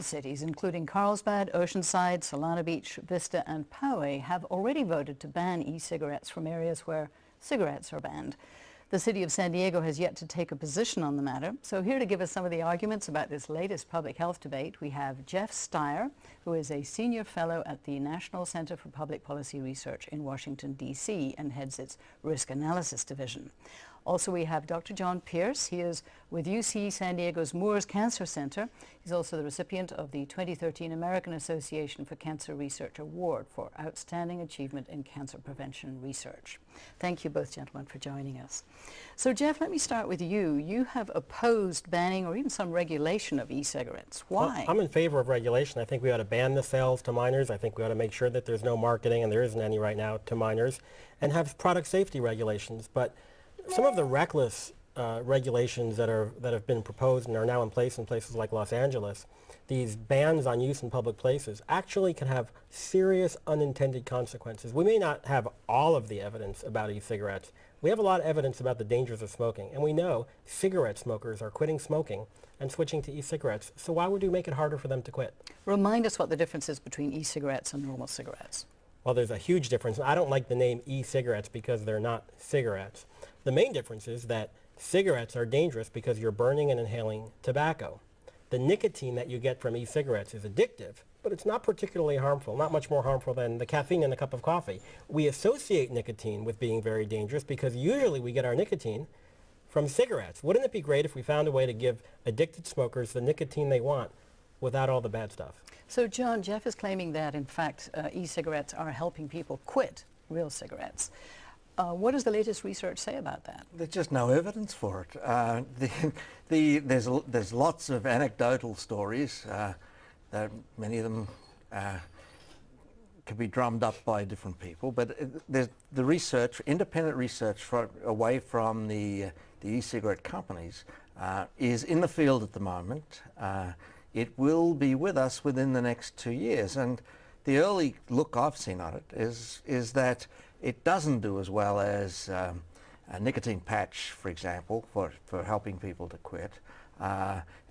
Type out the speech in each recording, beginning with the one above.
Cities, including Carlsbad, Oceanside, Solana Beach, Vista, and Poway, have already voted to ban e-cigarettes from areas where cigarettes are banned. The city of San Diego has yet to take a position on the matter. So here to give us some of the arguments about this latest public health debate, we have Jeff Stier, who is a senior fellow at the National Center for Public Policy Research in Washington, D.C., and heads its Risk Analysis Division. Also, we have Dr. John Pierce. He is with UC San Diego's Moores Cancer Center. He's also the recipient of the 2013 American Association for Cancer Research Award for Outstanding Achievement in Cancer Prevention Research. Thank you both, gentlemen, for joining us. So, Jeff, let me start with you. You have opposed banning or even some regulation of e-cigarettes. Why? Well, I'm in favor of regulation. I think we ought to ban the sales to minors. I think we ought to make sure that there's no marketing, and there isn't any right now, to minors, and have product safety regulations. But some of the reckless regulations that have been proposed and are now in places like Los Angeles, these bans on use in public places, actually can have serious unintended consequences. We may not have all of the evidence about e-cigarettes. We have a lot of evidence about the dangers of smoking, and we know cigarette smokers are quitting smoking and switching to e-cigarettes. So why would we make it harder for them to quit? Remind us what the difference is between e-cigarettes and normal cigarettes. Well, there's a huge difference. I don't like the name e-cigarettes because they're not cigarettes. The main difference is that cigarettes are dangerous because you're burning and inhaling tobacco. The nicotine that you get from e-cigarettes is addictive, but it's not particularly harmful, not much more harmful than the caffeine in a cup of coffee. We associate nicotine with being very dangerous because usually we get our nicotine from cigarettes. Wouldn't it be great if we found a way to give addicted smokers the nicotine they want without all the bad stuff? So, John, Jeff is claiming that, in fact, e-cigarettes are helping people quit real cigarettes. What does the latest research say about that? There's just no evidence for it. There's lots of anecdotal stories. That many of them can be drummed up by different people, but the research, independent research away from the e-cigarette companies, is in the field at the moment. It will be with us within the next 2 years, and the early look I've seen on it is that it doesn't do as well as a nicotine patch, for example, for helping people to quit,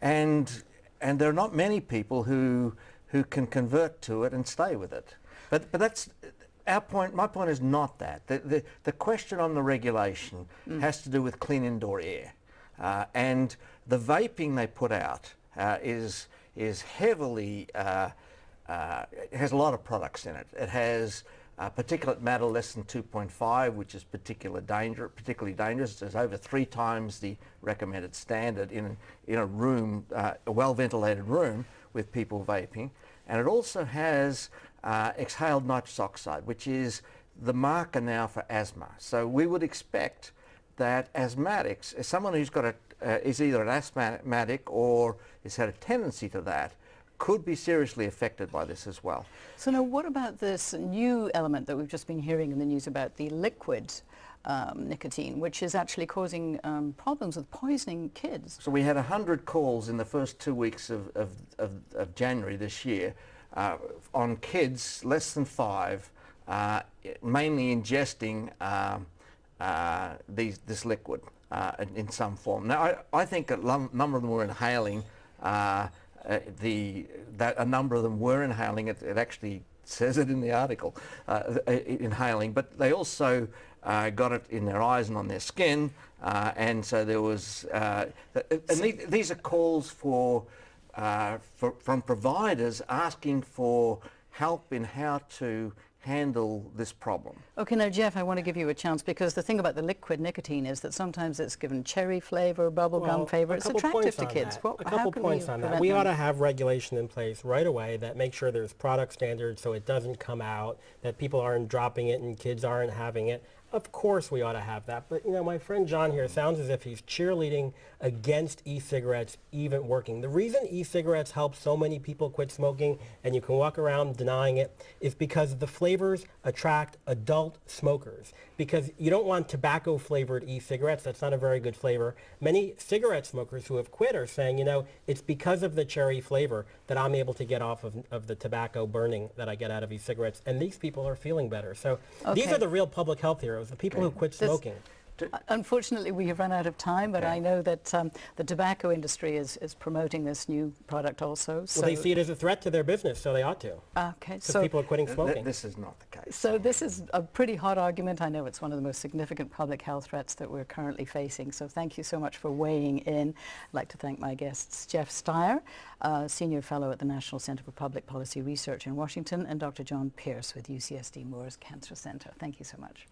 and there are not many people who can convert to it and stay with it. But that's our point. My point is not that. The question on the regulation has to do with clean indoor air, and the vaping they put out is heavily has a lot of products in it. It has particulate matter less than 2.5, which is particularly dangerous. It's over 3 times the recommended standard in a room, a well-ventilated room with people vaping. And it also has exhaled nitrous oxide, which is the marker now for asthma. So we would expect that asthmatics, as someone who's got is either an asthmatic or has had a tendency to that, could be seriously affected by this as well. So now, what about this new element that we've just been hearing in the news about, the liquid nicotine, which is actually causing problems with poisoning kids? So we had 100 calls in the first 2 weeks of January this year on kids less than 5, mainly ingesting this liquid in some form. Now, I think a number of them were inhaling. A number of them were inhaling it. It actually says it in the article, inhaling. But they also got it in their eyes and on their skin, and so there was. These are calls from providers asking for help in how to handle this problem. Okay, now Jeff, I want to give you a chance, because the thing about the liquid nicotine is that sometimes it's given cherry flavor, bubblegum flavor. It's attractive to kids. A couple points on that. We ought to have regulation in place right away that makes sure there's product standards so it doesn't come out, that people aren't dropping it and kids aren't having it. Of course we ought to have that, but my friend John here sounds as if he's cheerleading against e-cigarettes even working. The reason e-cigarettes help so many people quit smoking, and you can walk around denying it, is because the flavors attract adult smokers. Because you don't want tobacco-flavored e-cigarettes. That's not a very good flavor. Many cigarette smokers who have quit are saying, it's because of the cherry flavor that I'm able to get off of the tobacco burning that I get out of e-cigarettes, and these people are feeling better. So these are the real public health heroes, the people who quit smoking. Unfortunately, we have run out of time, but I know that the tobacco industry is promoting this new product also. So Well, they see it as a threat to their business, so they ought to. Okay, Because people are quitting smoking. This is not the case. So this is a pretty hot argument. I know it's one of the most significant public health threats that we're currently facing. So thank you so much for weighing in. I'd like to thank my guests, Jeff Stier, Senior Fellow at the National Center for Public Policy Research in Washington, and Dr. John Pierce with UCSD Moore's Cancer Center. Thank you so much.